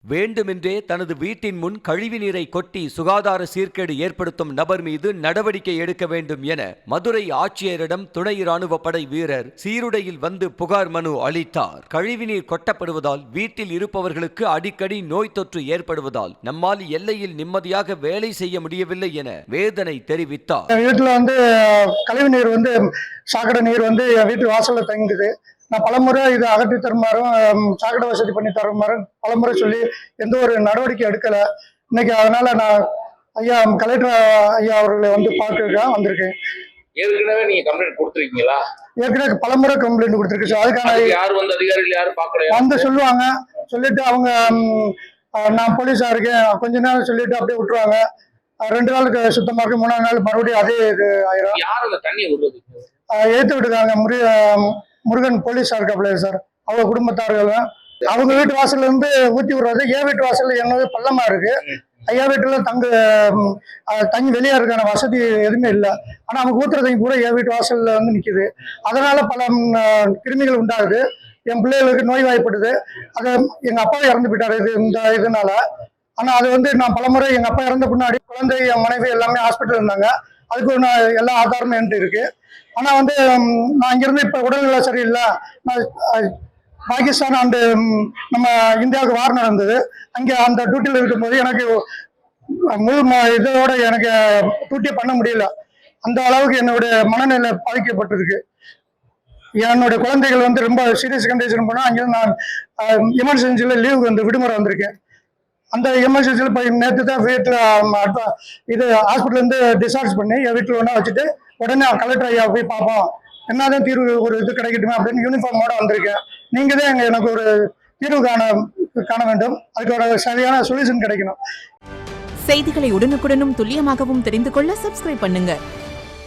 வேண்டுமென்றே தனது வீட்டின் முன் கழிவுநீரை கொட்டி சுகாதார சீர்கேடு ஏற்படுத்தும் நபர் மீது நடவடிக்கை எடுக்க வேண்டும் என மதுரை ஆட்சியரிடம் துணை ராணுவ படை வீரர் சீருடையில் வந்து புகார் மனு அளித்தார். கழிவுநீர் கொட்டப்படுவதால் வீட்டில் இருப்பவர்களுக்கு அடிக்கடி நோய் தொற்று ஏற்படுவதால் நம்மால் எல்லையில் நிம்மதியாக வேலை செய்ய முடியவில்லை என வேதனை தெரிவித்தார். வீட்டுல வந்து கழிவுநீர் வந்து சாக்கடை நீர் வந்து என் வீட்டு வாசல்ல தங்குது. நான் பலமுறை இதை அகற்றி தருமாறும் சாக்கடை வசதி பண்ணி தருமாறும் பலமுறை சொல்லி எந்த ஒரு நடவடிக்கை எடுக்கல. இன்னைக்கு அதனால நான் ஐயா கலெக்டர் ஐயா அவர்களை வந்து பார்க்க வந்திருக்கேன். ஏற்கனவே நீங்க கம்ப்ளைண்ட் கொடுத்துருக்கீங்களா? ஏற்கனவே பலமுறை கம்ப்ளைண்ட் கொடுத்துருக்கு சார். அதுக்கான யார் வந்து அதிகாரிகள் யாரும் பார்க்கல வந்து சொல்லுவாங்க. சொல்லிட்டு அவங்க நான் போலீஸா இருக்கேன் கொஞ்ச நேரம் சொல்லிட்டு அப்படியே விட்டுருவாங்க. 2 நாளுக்கு சுத்தமா இருக்கு, 3ஆவது நாள் மறுபடியும் அதே இது ஆயிரும். யார் அந்த தண்ணி விடுறது? ஏத்து விட்டுருக்காங்க. முருகன் போலீஸா இருக்காப்ல சார். அவங்க குடும்பத்தார்கள் அவங்க வீட்டு வாசல்ல இருந்து ஊத்தி விடுறது. என் வீட்டு வாசல்ல என்னது பள்ளமா இருக்கு. ஐயா வீட்டுல தங்கி வெளியேறதுக்கான வசதி எதுவுமே இல்லை. ஆனா அவங்க ஊத்துற தண்ணி கூட என் வீட்டு வாசல்ல வந்து நிக்குது. அதனால பல கிருமிகள் உண்டாகுது. என் பிள்ளைகளுக்கு நோய் வாய்ப்படுது. அது எங்க அப்பா இறந்து போயிட்டாரு இந்த இதனால. ஆனா அது வந்து நான் பலமுறை எங்க அப்பா இறந்த பின்னாடி குழந்தை என் மனைவி எல்லாமே ஹாஸ்பிட்டல் இருந்தாங்க. அதுக்கு எல்லா ஆதாரமும் என்கிட்ட இருக்கு. ஆனா வந்து நான் இங்கிருந்து இப்ப உடல்நிலை சரியில்லை. நான் பாகிஸ்தான் அண்டு நம்ம இந்தியாவுக்கு வார் நடந்தது. அங்கே அந்த டியூட்டியில் இருக்கும்போது எனக்கு முழு இதோட எனக்கு டியூட்டியை பண்ண முடியல. அந்த அளவுக்கு என்னுடைய மனநிலை பாதிக்கப்பட்டிருக்கு. என்னுடைய குழந்தைகள் வந்து ரொம்ப சீரியஸ் கண்டிஷன் போனால் அங்கேருந்து நான் எமர்ஜென்சியில் லீவுக்கு வந்து விடுமுறை வந்திருக்கேன். அந்த எமர்ஜென்சியில் போய் நேற்று தான் வீட்டில் இது ஹாஸ்பிட்டலேருந்து டிஸ்சார்ஜ் பண்ணி என் வீட்டில் ஒன்றா வச்சுட்டு உடனே கலெக்டர் ஐயா போய் பார்ப்போம், என்னதான் தீர்வு ஒரு இது கிடைக்கட்டுமே அப்படின்னு யூனிஃபார்மோட வந்திருக்கேன். நீங்கள் தான் எனக்கு ஒரு தீர்வு காண வேண்டும். அதுக்கு ஒரு சரியான சொல்யூஷன் கிடைக்கணும். செய்திகளை உடனுக்குடனும் துல்லியமாகவும் தெரிந்து கொள்ள சப்ஸ்கிரைப் பண்ணுங்க.